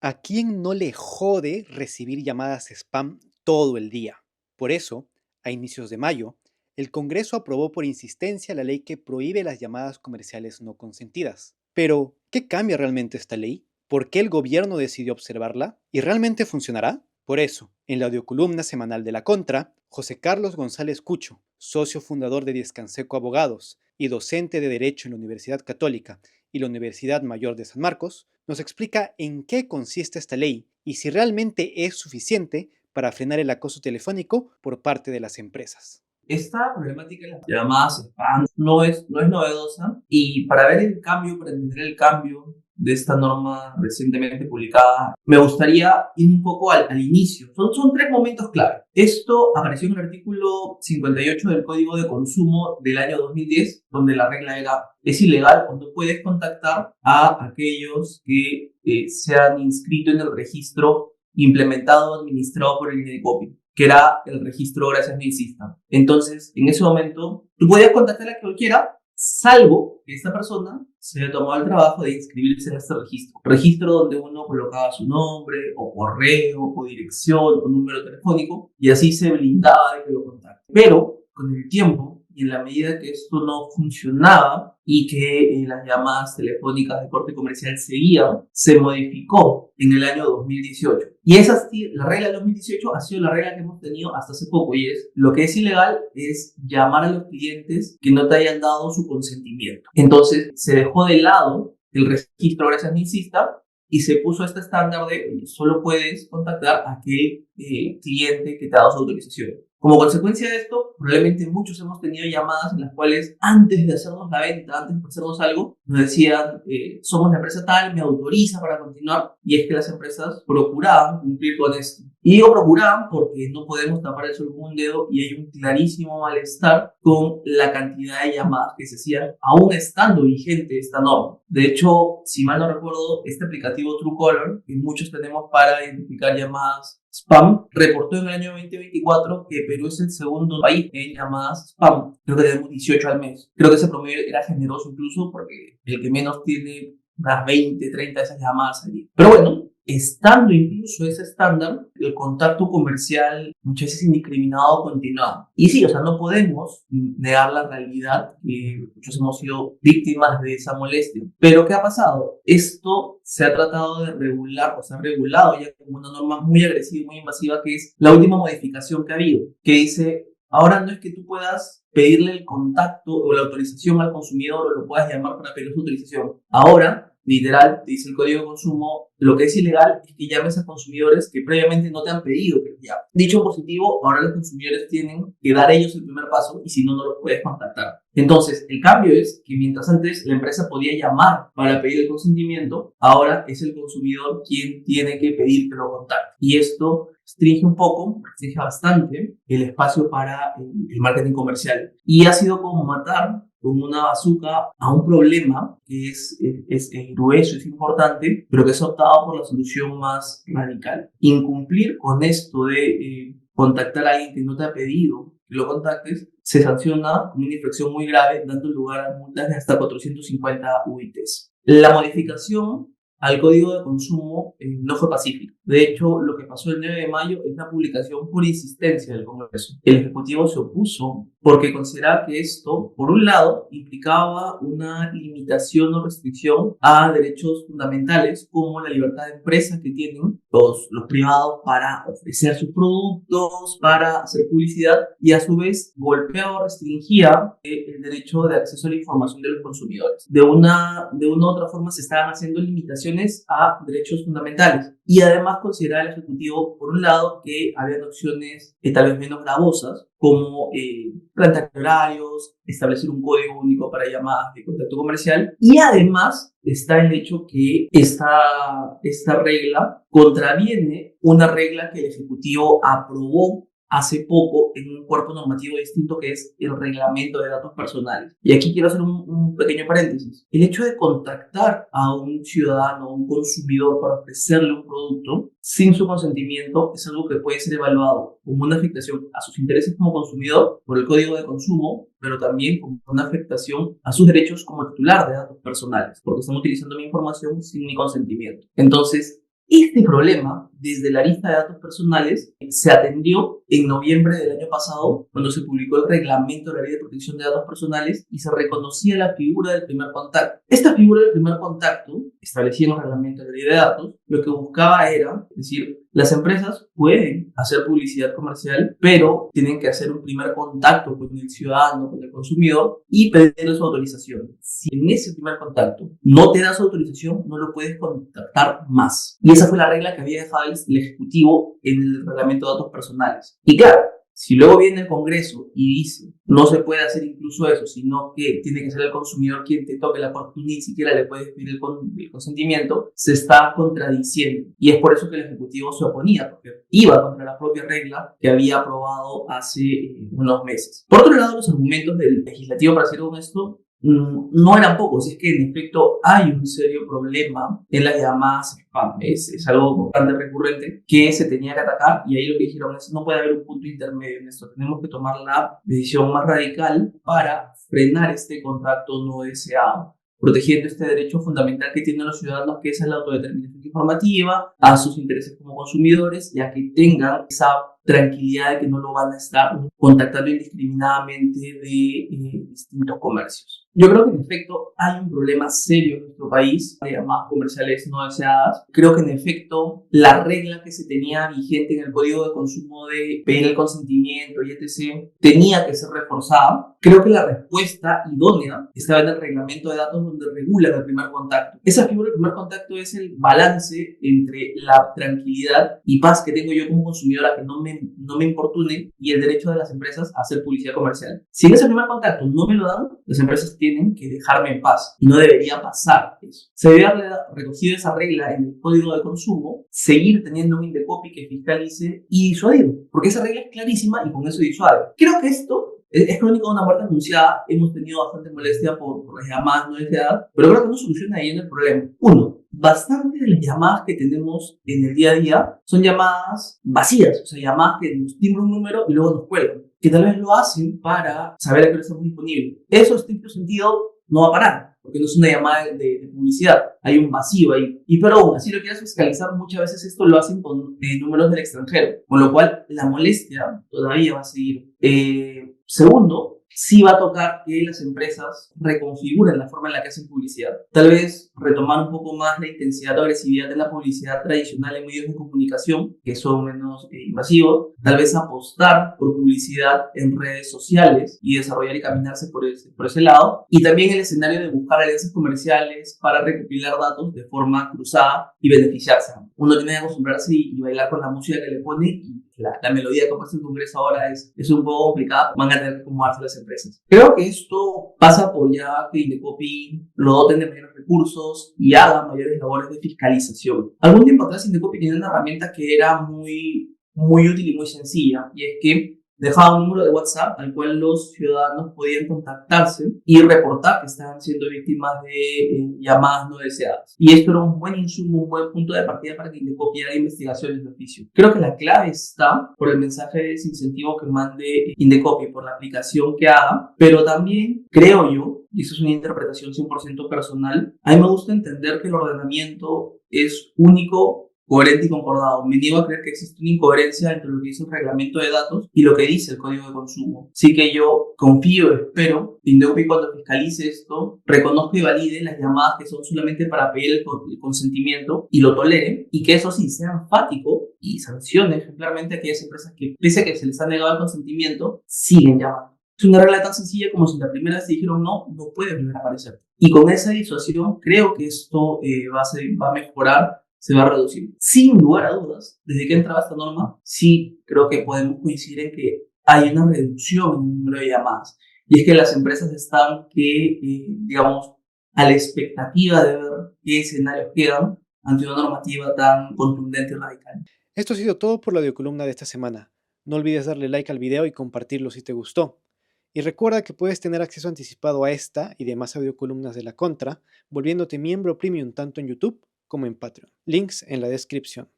¿A quién no le jode recibir llamadas spam todo el día? Por eso, a inicios de mayo, el Congreso aprobó por insistencia la ley que prohíbe las llamadas comerciales no consentidas. Pero, ¿qué cambia realmente esta ley? ¿Por qué el gobierno decidió observarla? ¿Y realmente funcionará? Por eso, en la audiocolumna semanal de La Contra, José Carlos González Cucho, socio fundador de Diezcanseco Abogados y docente de Derecho en la Universidad Católica y la Universidad Mayor de San Marcos, nos explica en qué consiste esta ley y si realmente es suficiente para frenar el acoso telefónico por parte de las empresas. Esta problemática de las llamadas spam no es novedosa y para ver el cambio, para entender el cambio de esta norma recientemente publicada, me gustaría ir un poco al inicio. Son tres momentos clave. Esto apareció en el artículo 58 del Código de Consumo del año 2010, donde la regla era: es ilegal o no puedes contactar a aquellos que se han inscrito en el registro implementado o administrado por el INDECOPI, que era el registro Gracias Me Insistan. Entonces, en ese momento, tú podías contactar a cualquiera, salvo que esta persona se haya tomado el trabajo de inscribirse en este registro. Registro donde uno colocaba su nombre, o correo, o dirección, o número telefónico, y así se blindaba de que lo contacte. Pero, con el tiempo, y en la medida que esto no funcionaba y que las llamadas telefónicas de corte comercial seguían, se modificó en el año 2018. Y la regla del 2018 ha sido la regla que hemos tenido hasta hace poco, y es: lo que es ilegal es llamar a los clientes que no te hayan dado su consentimiento. Entonces se dejó de lado el registro Gracias Me Insista y se puso este estándar de solo puedes contactar a aquel cliente que te ha dado su autorización. Como consecuencia de esto, probablemente muchos hemos tenido llamadas en las cuales, antes de hacernos la venta, antes de hacernos algo, nos decían: somos la empresa tal, me autoriza para continuar. Y es que las empresas procuraban cumplir con esto. Y digo procuraban porque no podemos tapar el sol con un dedo, y hay un clarísimo malestar con la cantidad de llamadas que se hacían aún estando vigente esta norma. De hecho, si mal no recuerdo, este aplicativo Truecaller, que muchos tenemos para identificar llamadas spam, reportó en el año 2024 que Perú es el segundo país en llamadas spam. Creo que tenemos 18 al mes. Creo que ese promedio era generoso incluso, porque el que menos tiene unas 20, 30 de esas llamadas al día. Pero bueno, estando incluso ese estándar, el contacto comercial muchas veces indiscriminado continuaba. Y sí, o sea, no podemos negar la realidad que muchos hemos sido víctimas de esa molestia. Pero ¿qué ha pasado? Esto se ha tratado de regular, o se ha regulado ya como una norma muy agresiva y muy invasiva, que es la última modificación que ha habido, que dice: ahora no es que tú puedas pedirle el contacto o la autorización al consumidor, o lo puedas llamar para pedir su autorización. Ahora, literal, dice el Código de Consumo, lo que es ilegal es que llames a consumidores que previamente no te han pedido que los llames. Dicho positivo, ahora los consumidores tienen que dar ellos el primer paso, y si no, no los puedes contactar. Entonces, el cambio es que mientras antes la empresa podía llamar para pedir el consentimiento, ahora es el consumidor quien tiene que pedir que lo contacte. Y esto restringe bastante el espacio para el marketing comercial. Y ha sido como matar con una bazuca a un problema que es grueso, es importante, pero que es optado por la solución más radical. Incumplir con esto de contactar a alguien que no te ha pedido que lo contactes, se sanciona con una infracción muy grave, dando lugar a multas de hasta 450 UITs. La modificación al Código de Consumo no fue pacífica. De hecho, lo que pasó el 9 de mayo es la publicación por insistencia del Congreso. El Ejecutivo se opuso porque consideraba que esto, por un lado, implicaba una limitación o restricción a derechos fundamentales, como la libertad de empresa que tienen los privados para ofrecer sus productos, para hacer publicidad, y a su vez golpeaba o restringía el derecho de acceso a la información de los consumidores. De una u otra forma se estaban haciendo limitaciones a derechos fundamentales. Y además consideraba el Ejecutivo, por un lado, que había opciones tal vez menos gravosas, como plantear horarios, establecer un código único para llamadas de contacto comercial. Y además está el hecho que esta regla contraviene una regla que el Ejecutivo aprobó hace poco en un cuerpo normativo distinto, que es el Reglamento de Datos Personales. Y aquí quiero hacer un pequeño paréntesis. El hecho de contactar a un ciudadano, a un consumidor, para ofrecerle un producto sin su consentimiento es algo que puede ser evaluado como una afectación a sus intereses como consumidor por el Código de Consumo, pero también como una afectación a sus derechos como titular de datos personales, porque están utilizando mi información sin mi consentimiento. Entonces, Este problema, desde la lista de datos personales, se atendió en noviembre del año pasado, cuando se publicó el reglamento de la Ley de Protección de Datos Personales y se reconocía la figura del primer contacto. Esta figura del primer contacto, establecida en el reglamento de la Ley de Datos, lo que buscaba era, es decir, las empresas pueden hacer publicidad comercial, pero tienen que hacer un primer contacto con el ciudadano, con el consumidor y pedirle su autorización. Si en ese primer contacto no te da su autorización, no lo puedes contactar más. Y esa fue la regla que había dejado el Ejecutivo en el reglamento de datos personales. Y claro, si luego viene el Congreso y dice no se puede hacer incluso eso, sino que tiene que ser el consumidor quien te toque la puerta, tú ni siquiera le puedes pedir el consentimiento, se está contradiciendo. Y es por eso que el Ejecutivo se oponía, porque iba contra la propia regla que había aprobado hace unos meses. Por otro lado, los argumentos del legislativo para hacer con esto no eran pocos, es que en efecto hay un serio problema en las llamadas spam. Es algo bastante recurrente que se tenía que atacar y ahí lo que dijeron es no puede haber un punto intermedio en esto, tenemos que tomar la decisión más radical para frenar este contacto no deseado, protegiendo este derecho fundamental que tienen los ciudadanos, que es la autodeterminación informativa, a sus intereses como consumidores, ya que tengan esa tranquilidad de que no lo van a estar contactando indiscriminadamente de distintos comercios. Yo creo que en efecto hay un problema serio en nuestro país de llamadas comerciales no deseadas. Creo que en efecto la regla que se tenía vigente en el Código de Consumo de pedir el consentimiento y etc. tenía que ser reforzada. Creo que la respuesta idónea estaba en el reglamento de datos donde regula el primer contacto. Esa figura del primer contacto es el balance entre la tranquilidad y paz que tengo yo como consumidor a que no me importune y el derecho de las empresas a hacer publicidad comercial. Si en ese primer contacto no me lo dan, las empresas tienen que dejarme en paz y no debería pasar eso. Se debe haber recogido esa regla en el Código de Consumo, seguir teniendo un Indecopi que fiscalice y disuadir, porque esa regla es clarísima y con eso disuade. Creo que esto es crónico de una muerte anunciada. Hemos tenido bastante molestia por las llamadas no deseadas, pero creo que no soluciona ahí en el problema. Uno, bastante de las llamadas que tenemos en el día a día son llamadas vacías, o sea, llamadas que nos timbran un número y luego nos cuelgan, que tal vez lo hacen para saber a qué hora estamos disponibles. Eso, en estricto sentido, no va a parar, porque no es una llamada de publicidad, hay un vacío ahí. Y pero aún así lo quieres fiscalizar, muchas veces esto lo hacen con números del extranjero, con lo cual la molestia todavía va a seguir. Segundo, sí va a tocar que las empresas reconfiguren la forma en la que hacen publicidad. Tal vez retomar un poco más la intensidad o agresividad de la publicidad tradicional en medios de comunicación, que son menos invasivos. Tal vez apostar por publicidad en redes sociales y desarrollar y caminarse por ese lado. Y también el escenario de buscar alianzas comerciales para recopilar datos de forma cruzada y beneficiarse. Uno tiene que acostumbrarse y bailar con la música que le pone y la melodía que pasa en el Congreso ahora es un poco complicada, van a tener que acomodarse las empresas. Creo que esto pasa por ya que Indecopi lo doten de mayores recursos y haga mayores labores de fiscalización. Algún tiempo atrás Indecopi tenía una herramienta que era muy útil y muy sencilla, y es que dejaba un número de WhatsApp al cual los ciudadanos podían contactarse y reportar que estaban siendo víctimas de llamadas no deseadas. Y esto era un buen insumo, un buen punto de partida para que Indecopi haga investigaciones de oficio. Creo que la clave está por el mensaje de desincentivo que mande Indecopi, por la aplicación que haga, pero también creo yo, y eso es una interpretación 100% personal, a mí me gusta entender que el ordenamiento es único, coherente y concordado. Me niego a creer que existe una incoherencia entre lo que dice el reglamento de datos y lo que dice el Código de Consumo. Así que yo confío, espero, que Indecopi cuando fiscalice esto, reconozca y valide las llamadas que son solamente para pedir el consentimiento y lo tolere, y que eso sí sea enfático y sancione ejemplarmente a aquellas empresas que, pese a que se les ha negado el consentimiento, siguen llamando. Es una regla tan sencilla como si la primera vez te dijeron no puede volver a aparecer. Y con esa disuasión creo que esto va a mejorar, se va a reducir. Sin lugar a dudas, desde que entraba esta norma, sí creo que podemos coincidir en que hay una reducción en el número de llamadas. Y es que las empresas están digamos, a la expectativa de ver qué escenarios quedan ante una normativa tan contundente y radical. Esto ha sido todo por la audiocolumna de esta semana. No olvides darle like al video y compartirlo si te gustó. Y recuerda que puedes tener acceso anticipado a esta y demás audiocolumnas de La Contra, volviéndote miembro premium tanto en YouTube como en Patreon. Links en la descripción.